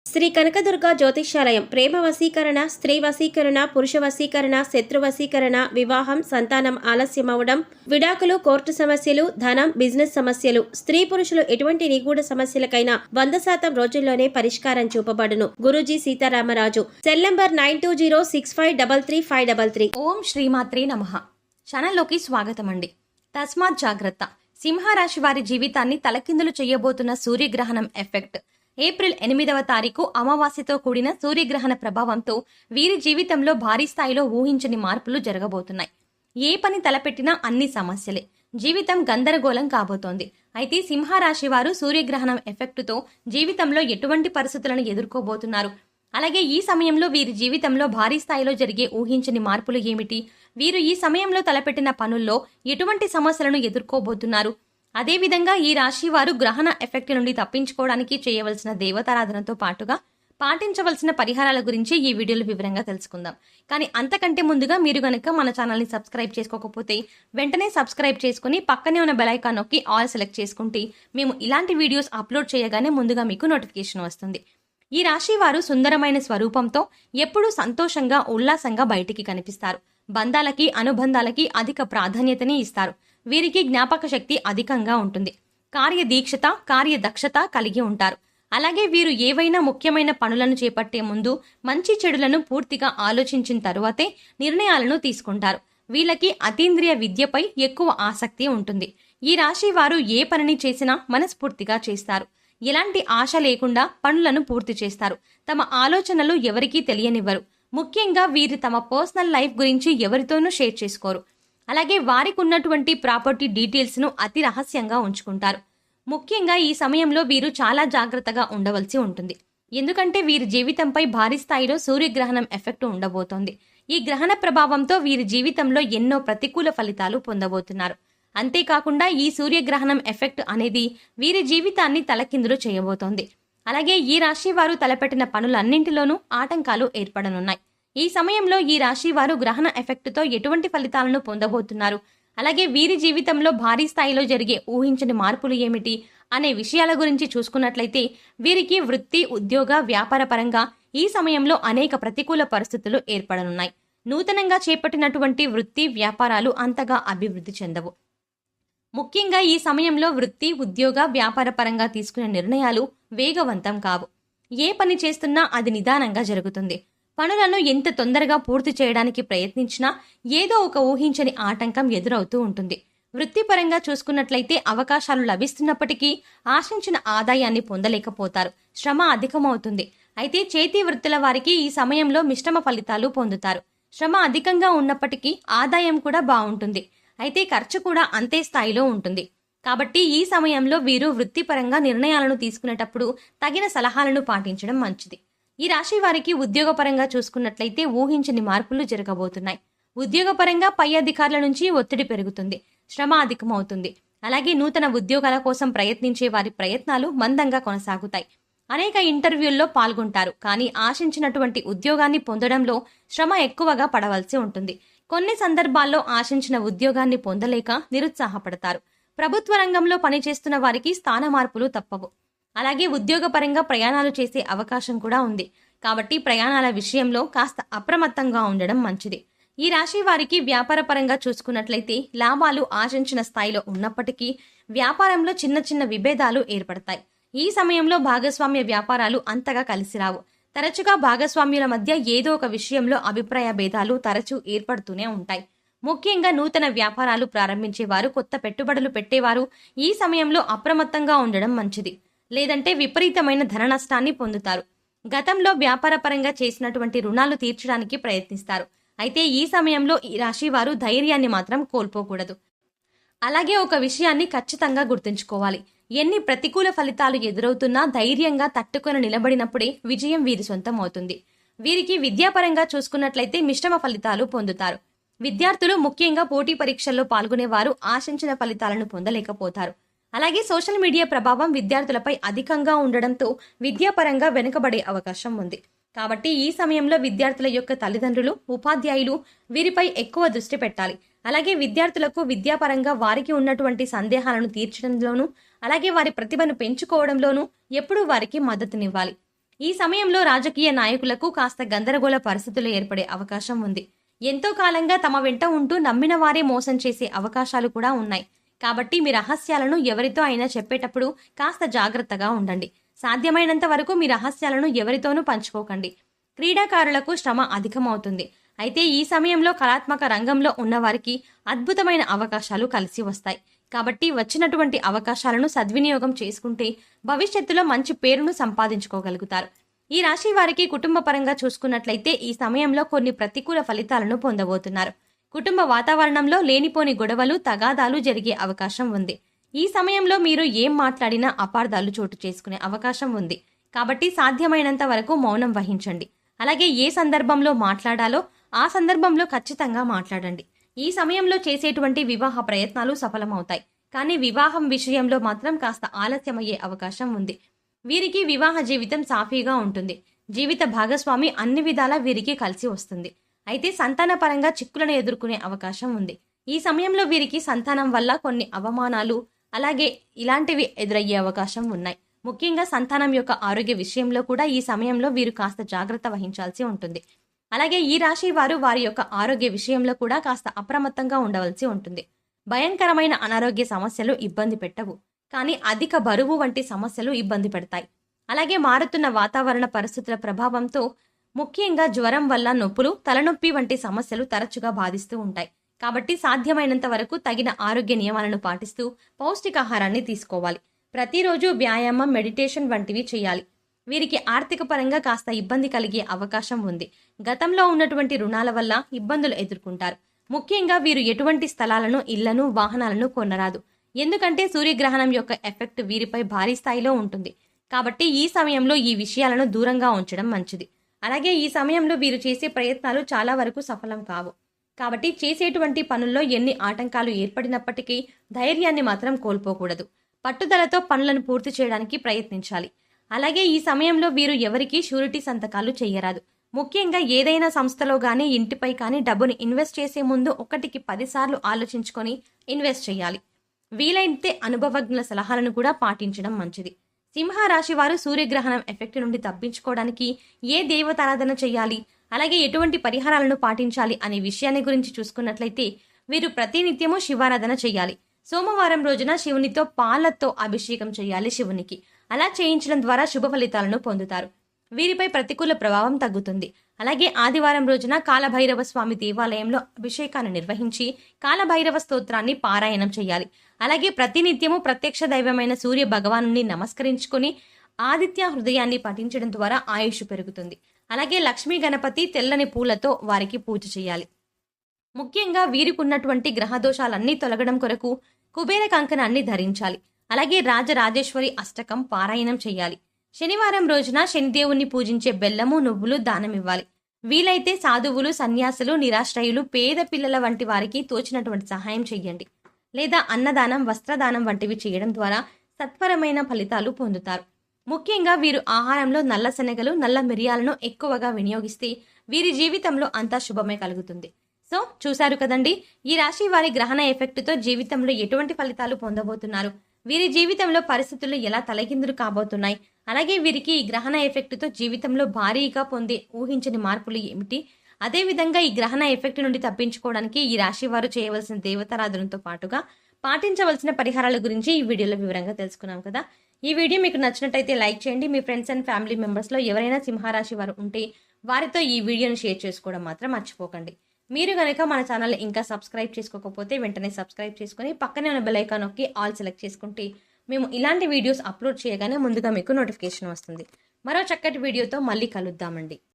శ్రీ కనకదుర్గ జ్యోతిష్యాలయం ప్రేమ వశీకరణ, స్త్రీ వశీకరణ, పురుష వశీకరణ, శత్రు వశీకరణ, వివాహం, సంతానం ఆలస్యమవడం, విడాకులు, కోర్టు సమస్యలు, ధనం, బిజినెస్ సమస్యలు, స్త్రీ పురుషులు ఎటువంటి నిగూఢ సమస్యలకైనా 100% రోజుల్లోనే పరిష్కారం చూపబడును. గురూజీ సీతారామరాజు. Cell number 9206533533. ఓం శ్రీమాత్రే నమః. ఛానల్లోకి స్వాగతం అండి. తస్మాత్ జాగ్రత్త. సింహరాశి వారి జీవితాన్ని తలకిందులు చేయబోతున్న సూర్యగ్రహణం ఎఫెక్ట్. ఏప్రిల్ 8వ తారీఖు అమావాస్యతో కూడిన సూర్యగ్రహణ ప్రభావంతో వీరి జీవితంలో భారీ స్థాయిలో ఊహించని మార్పులు జరగబోతున్నాయి. ఏ పని తలపెట్టినా అన్ని సమస్యలే. జీవితం గందరగోళం కాబోతోంది. అయితే సింహరాశి వారు సూర్యగ్రహణం ఎఫెక్టుతో జీవితంలో ఎటువంటి పరిస్థితులను ఎదుర్కోబోతున్నారు, అలాగే ఈ సమయంలో వీరి జీవితంలో భారీ స్థాయిలో జరిగే ఊహించని మార్పులు ఏమిటి, వీరు ఈ సమయంలో తలపెట్టిన పనుల్లో ఎటువంటి సమస్యలను ఎదుర్కోబోతున్నారు, అదేవిధంగా ఈ రాశి వారు గ్రహణ ఎఫెక్ట్ నుండి తప్పించుకోవడానికి చేయవలసిన దేవతారాధనతో పాటుగా పాటించవలసిన పరిహారాల గురించి ఈ వీడియోలో వివరంగా తెలుసుకుందాం. కానీ అంతకంటే ముందుగా మీరు గనక మన ఛానల్ని సబ్స్క్రైబ్ చేసుకోకపోతే వెంటనే సబ్స్క్రైబ్ చేసుకుని పక్కనే ఉన్న బెల్ ఐకాన్ నొక్కి ఆల్ సెలెక్ట్ చేసుకుంటే మేము ఇలాంటి వీడియోస్ అప్లోడ్ చేయగానే ముందుగా మీకు నోటిఫికేషన్ వస్తుంది. ఈ రాశి వారు సుందరమైన స్వరూపంతో ఎప్పుడూ సంతోషంగా, ఉల్లాసంగా బయటికి కనిపిస్తారు. బంధాలకి, అనుబంధాలకి అధిక ప్రాధాన్యతని ఇస్తారు. వీరికి జ్ఞాపక శక్తి అధికంగా ఉంటుంది. కార్యదీక్షత, కార్యదక్షత కలిగి ఉంటారు. అలాగే వీరు ఏవైనా ముఖ్యమైన పనులను చేపట్టే ముందు మంచి చెడులను పూర్తిగా ఆలోచించిన తరువాతే నిర్ణయాలను తీసుకుంటారు. వీళ్ళకి అతీంద్రియ విద్యపై ఎక్కువ ఆసక్తి ఉంటుంది. ఈ రాశి వారు ఏ పనిని చేసినా మనస్ఫూర్తిగా చేస్తారు. ఎలాంటి ఆశ లేకుండా పనులను పూర్తి చేస్తారు. తమ ఆలోచనలు ఎవరికీ తెలియనివ్వరు. ముఖ్యంగా వీరు తమ పర్సనల్ లైఫ్ గురించి ఎవరితోనూ షేర్ చేసుకోరు. అలాగే వారికి ఉన్నటువంటి ప్రాపర్టీ డీటెయిల్స్ను అతి రహస్యంగా ఉంచుకుంటారు. ముఖ్యంగా ఈ సమయంలో వీరు చాలా జాగ్రత్తగా ఉండవలసి ఉంటుంది. ఎందుకంటే వీరి జీవితంపై భారీ స్థాయిలో సూర్యగ్రహణం ఎఫెక్ట్ ఉండబోతోంది. ఈ గ్రహణ ప్రభావంతో వీరి జీవితంలో ఎన్నో ప్రతికూల ఫలితాలు పొందబోతున్నారు. అంతేకాకుండా ఈ సూర్యగ్రహణం ఎఫెక్ట్ అనేది వీరి జీవితాన్ని తలకిందులు చేయబోతోంది. అలాగే ఈ రాశి వారు తలపెట్టిన పనులన్నింటిలోనూ ఆటంకాలు ఏర్పడనున్నాయి. ఈ సమయంలో ఈ రాశి వారు గ్రహణ ఎఫెక్టుతో ఎటువంటి ఫలితాలను పొందబోతున్నారు, అలాగే వీరి జీవితంలో భారీ స్థాయిలో జరిగే ఊహించని మార్పులు ఏమిటి అనే విషయాల గురించి చూసుకున్నట్లయితే వీరికి వృత్తి, ఉద్యోగ, వ్యాపార పరంగా ఈ సమయంలో అనేక ప్రతికూల పరిస్థితులు ఏర్పడనున్నాయి. నూతనంగా చేపట్టినటువంటి వృత్తి, వ్యాపారాలు అంతగా అభివృద్ధి చెందవు. ముఖ్యంగా ఈ సమయంలో వృత్తి, ఉద్యోగ, వ్యాపార పరంగా తీసుకునే నిర్ణయాలు వేగవంతం కావు. ఏ పని చేస్తున్నా అది నిదానంగా జరుగుతుంది. పనులను ఎంత తొందరగా పూర్తి చేయడానికి ప్రయత్నించినా ఏదో ఒక ఊహించని ఆటంకం ఎదురవుతూ ఉంటుంది. వృత్తిపరంగా చూసుకున్నట్లయితే అవకాశాలు లభిస్తున్నప్పటికీ ఆశించిన ఆదాయాన్ని పొందలేకపోతారు. శ్రమ అధికమవుతుంది. అయితే చేతి వృత్తుల వారికి ఈ సమయంలో మిశ్రమ ఫలితాలు పొందుతారు. శ్రమ అధికంగా ఉన్నప్పటికీ ఆదాయం కూడా బాగుంటుంది. అయితే ఖర్చు కూడా అంతే స్థాయిలో ఉంటుంది. కాబట్టి ఈ సమయంలో వీరు వృత్తిపరంగా నిర్ణయాలను తీసుకునేటప్పుడు తగిన సలహాలను పాటించడం మంచిది. ఈ రాశి వారికి ఉద్యోగపరంగా చూసుకున్నట్లయితే ఊహించని మార్పులు జరగబోతున్నాయి. ఉద్యోగపరంగా పై అధికారుల నుంచి ఒత్తిడి పెరుగుతుంది. శ్రమ అధికమవుతుంది. అలాగే నూతన ఉద్యోగాల కోసం ప్రయత్నించే వారి ప్రయత్నాలు మందంగా కొనసాగుతాయి. అనేక ఇంటర్వ్యూల్లో పాల్గొంటారు. కానీ ఆశించినటువంటి ఉద్యోగాన్ని పొందడంలో శ్రమ ఎక్కువగా పడవలసి ఉంటుంది. కొన్ని సందర్భాల్లో ఆశించిన ఉద్యోగాన్ని పొందలేక నిరుత్సాహపడతారు. ప్రభుత్వ రంగంలో పనిచేస్తున్న వారికి స్థాన మార్పులు తప్పవు. అలాగే ఉద్యోగపరంగా ప్రయాణాలు చేసే అవకాశం కూడా ఉంది. కాబట్టి ప్రయాణాల విషయంలో కాస్త అప్రమత్తంగా ఉండడం మంచిది. ఈ రాశి వారికి వ్యాపార పరంగా చూసుకున్నట్లయితే లాభాలు ఆశించిన స్థాయిలో ఉన్నప్పటికీ వ్యాపారంలో చిన్న చిన్న విభేదాలు ఏర్పడతాయి. ఈ సమయంలో భాగస్వామ్య వ్యాపారాలు అంతగా కలిసిరావు. తరచుగా భాగస్వామ్యుల మధ్య ఏదో ఒక విషయంలో అభిప్రాయ భేదాలు తరచూ ఏర్పడుతూనే ఉంటాయి. ముఖ్యంగా నూతన వ్యాపారాలు ప్రారంభించేవారు, కొత్త పెట్టుబడులు పెట్టేవారు ఈ సమయంలో అప్రమత్తంగా ఉండడం మంచిది. లేదంటే విపరీతమైన ధన నష్టాన్ని పొందుతారు. గతంలో వ్యాపార పరంగా చేసినటువంటి రుణాలు తీర్చడానికి ప్రయత్నిస్తారు. అయితే ఈ సమయంలో ఈ రాశి వారు ధైర్యాన్ని మాత్రం కోల్పోకూడదు. అలాగే ఒక విషయాన్ని ఖచ్చితంగా గుర్తుంచుకోవాలి. ఎన్ని ప్రతికూల ఫలితాలు ఎదురవుతున్నా ధైర్యంగా తట్టుకొని నిలబడినప్పుడే విజయం వీరి సొంతం అవుతుంది. వీరికి విద్యాపరంగా చూసుకున్నట్లయితే మిశ్రమ ఫలితాలు పొందుతారు. విద్యార్థులు, ముఖ్యంగా పోటీ పరీక్షల్లో పాల్గొనేవారు ఆశించిన ఫలితాలను పొందలేకపోతారు. అలాగే సోషల్ మీడియా ప్రభావం విద్యార్థులపై అధికంగా ఉండడంతో విద్యాపరంగా వెనుకబడే అవకాశం ఉంది. కాబట్టి ఈ సమయంలో విద్యార్థుల యొక్క తల్లిదండ్రులు, ఉపాధ్యాయులు వీరిపై ఎక్కువ దృష్టి పెట్టాలి. అలాగే విద్యార్థులకు విద్యాపరంగా వారికి ఉన్నటువంటి సందేహాలను తీర్చడంలోనూ, అలాగే వారి ప్రతిభను పెంచుకోవడంలోనూ ఎప్పుడూ వారికి మద్దతునివ్వాలి. ఈ సమయంలో రాజకీయ నాయకులకు కాస్త గందరగోళ పరిస్థితులు ఏర్పడే అవకాశం ఉంది. ఎంతో కాలంగా తమ వెంట ఉంటూ నమ్మిన వారే మోసం చేసే అవకాశాలు కూడా ఉన్నాయి. కాబట్టి మీ రహస్యాలను ఎవరితో అయినా చెప్పేటప్పుడు కాస్త జాగ్రత్తగా ఉండండి. సాధ్యమైనంత వరకు మీ రహస్యాలను ఎవరితోనూ పంచుకోకండి. క్రీడాకారులకు శ్రమ అధికమవుతుంది. అయితే ఈ సమయంలో కళాత్మక రంగంలో ఉన్నవారికి అద్భుతమైన అవకాశాలు కలిసి వస్తాయి. కాబట్టి వచ్చినటువంటి అవకాశాలను సద్వినియోగం చేసుకుంటే భవిష్యత్తులో మంచి పేరును సంపాదించుకోగలుగుతారు. ఈ రాశి వారికి కుటుంబ పరంగా చూసుకున్నట్లయితే ఈ సమయంలో కొన్ని ప్రతికూల ఫలితాలను పొందబోతున్నారు. కుటుంబ వాతావరణంలో లేనిపోని గొడవలు, తగాదాలు జరిగే అవకాశం ఉంది. ఈ సమయంలో మీరు ఏం మాట్లాడినా అపార్థాలు చోటు చేసుకునే అవకాశం ఉంది. కాబట్టి సాధ్యమైనంత వరకు మౌనం వహించండి. అలాగే ఏ సందర్భంలో మాట్లాడాలో ఆ సందర్భంలో ఖచ్చితంగా మాట్లాడండి. ఈ సమయంలో చేసేటువంటి వివాహ ప్రయత్నాలు సఫలమవుతాయి. కానీ వివాహం విషయంలో మాత్రం కాస్త ఆలస్యమయ్యే అవకాశం ఉంది. వీరికి వివాహ జీవితం సాఫీగా ఉంటుంది. జీవిత భాగస్వామి అన్ని విధాలా వీరికి కలిసి వస్తుంది. అయితే సంతాన పరంగా చిక్కులను ఎదుర్కొనే అవకాశం ఉంది. ఈ సమయంలో వీరికి సంతానం వల్ల కొన్ని అవమానాలు అలాగే ఇలాంటివి ఎదురయ్యే అవకాశం ఉన్నాయి. ముఖ్యంగా సంతానం యొక్క ఆరోగ్య విషయంలో కూడా ఈ సమయంలో వీరు కాస్త జాగ్రత్త వహించాల్సి ఉంటుంది. అలాగే ఈ రాశి వారు వారి యొక్క ఆరోగ్య విషయంలో కూడా కాస్త అప్రమత్తంగా ఉండవలసి ఉంటుంది. భయంకరమైన అనారోగ్య సమస్యలు ఇబ్బంది పెట్టవు, కానీ అధిక బరువు వంటి సమస్యలు ఇబ్బంది పెడతాయి. అలాగే మారుతున్న వాతావరణ పరిస్థితుల ప్రభావంతో ముఖ్యంగా జ్వరం వల్ల నొప్పులు, తలనొప్పి వంటి సమస్యలు తరచుగా బాధిస్తూ ఉంటాయి. కాబట్టి సాధ్యమైనంత వరకు తగిన ఆరోగ్య నియమాలను పాటిస్తూ పౌష్టికాహారాన్ని తీసుకోవాలి. ప్రతిరోజు వ్యాయామం, మెడిటేషన్ వంటివి చేయాలి. వీరికి ఆర్థిక పరంగా కాస్త ఇబ్బంది కలిగే అవకాశం ఉంది. గతంలో ఉన్నటువంటి రుణాల వల్ల ఇబ్బందులు ఎదుర్కొంటారు. ముఖ్యంగా వీరు ఎటువంటి స్థలాలను, ఇళ్లను, వాహనాలను కొనరాదు. ఎందుకంటే సూర్యగ్రహణం యొక్క ఎఫెక్ట్ వీరిపై భారీ స్థాయిలో ఉంటుంది. కాబట్టి ఈ సమయంలో ఈ విషయాలను దూరంగా ఉంచడం మంచిది. అలాగే ఈ సమయంలో వీరు చేసే ప్రయత్నాలు చాలా వరకు సఫలం కావు. కాబట్టి చేసేటువంటి పనుల్లో ఎన్ని ఆటంకాలు ఏర్పడినప్పటికీ ధైర్యాన్ని మాత్రం కోల్పోకూడదు. పట్టుదలతో పనులను పూర్తి చేయడానికి ప్రయత్నించాలి. అలాగే ఈ సమయంలో వీరు ఎవరికీ షూరిటీ సంతకాలు చేయరాదు. ముఖ్యంగా ఏదైనా సంస్థలో గానీ, ఇంటిపై కానీ డబ్బుని ఇన్వెస్ట్ చేసే ముందు 1కి 10 సార్లు ఆలోచించుకొని ఇన్వెస్ట్ చేయాలి. వీలైతే అనుభవజ్ఞుల సలహాలను కూడా పాటించడం మంచిది. సింహరాశి వారు సూర్యగ్రహణం ఎఫెక్ట్ నుండి తప్పించుకోవడానికి ఏ దేవతారాధన చేయాలి, అలాగే ఎటువంటి పరిహారాలను పాటించాలి అనే విషయాన్ని గురించి చూసుకున్నట్లయితే వీరు ప్రతినిత్యము శివారాధన చేయాలి. సోమవారం రోజున శివునితో పాలతో అభిషేకం చేయాలి శివునికి. అలా చేయించడం ద్వారా శుభ ఫలితాలను పొందుతారు. వీరిపై ప్రతికూల ప్రభావం తగ్గుతుంది. అలాగే ఆదివారం రోజున కాలభైరవ స్వామి దేవాలయంలో అభిషేకాన్ని నిర్వహించి కాలభైరవ స్తోత్రాన్ని పారాయణం చేయాలి. అలాగే ప్రతినిత్యము ప్రత్యక్ష దైవమైన సూర్య భగవానుని నమస్కరించుకొని ఆదిత్య హృదయాన్ని పఠించడం ద్వారా ఆయుష్ పెరుగుతుంది. అలాగే లక్ష్మీ గణపతి తెల్లని పూలతో వారికి పూజ చేయాలి. ముఖ్యంగా వీరికున్నటువంటి గ్రహదోషాలన్నీ తొలగడం కొరకు కుబేర కంకణాన్ని ధరించాలి. అలాగే రాజరాజేశ్వరి అష్టకం పారాయణం చేయాలి. శనివారం రోజున శనిదేవుణ్ణి పూజించే బెల్లము, నువ్వులు దానమివ్వాలి. వీలైతే సాధువులు, సన్యాసులు, నిరాశ్రయులు, పేద పిల్లల వంటి వారికి తోచినటువంటి సహాయం చెయ్యండి. లేదా అన్నదానం, వస్త్రదానం వంటివి చేయడం ద్వారా సత్వరమైన ఫలితాలు పొందుతారు. ముఖ్యంగా వీరు ఆహారంలో నల్ల శనగలు, నల్ల మిరియాలను ఎక్కువగా వినియోగిస్తే వీరి జీవితంలో అంతా శుభమే కలుగుతుంది. సో చూశారు కదండి, ఈ రాశి వారి గ్రహణ ఎఫెక్ట్తో జీవితంలో ఎటువంటి ఫలితాలు పొందబోతున్నారు, వీరి జీవితంలో పరిస్థితులు ఎలా తలకిందులు కాబోతున్నాయి, అలాగే వీరికి ఈ గ్రహణ ఎఫెక్ట్తో జీవితంలో భారీగా పొందే ఊహించని మార్పులు ఏమిటి, అదేవిధంగా ఈ గ్రహణ ఎఫెక్ట్ నుండి తప్పించుకోవడానికి ఈ రాశి వారు చేయవలసిన దేవతారాధనతో పాటుగా పాటించవలసిన పరిహారాల గురించి ఈ వీడియోలో వివరంగా తెలుసుకున్నాం కదా. ఈ వీడియో మీకు నచ్చినట్టయితే లైక్ చేయండి. మీ ఫ్రెండ్స్ అండ్ ఫ్యామిలీ మెంబర్స్లో ఎవరైనా సింహరాశి వారు ఉంటే వారితో ఈ వీడియోని షేర్ చేసుకోవడం మాత్రం మర్చిపోకండి. మీరు కనుక మన ఛానల్ ఇంకా సబ్స్క్రైబ్ చేసుకోకపోతే వెంటనే సబ్స్క్రైబ్ చేసుకుని పక్కనే ఉన్న బెల్ ఐకాన్ నొక్కి ఆల్ సెలెక్ట్ చేసుకుంటే మేము ఇలాంటి వీడియోస్ అప్లోడ్ చేయగానే ముందుగా మీకు నోటిఫికేషన్ వస్తుంది. మరో చక్కటి వీడియోతో మళ్ళీ కలుద్దామండి.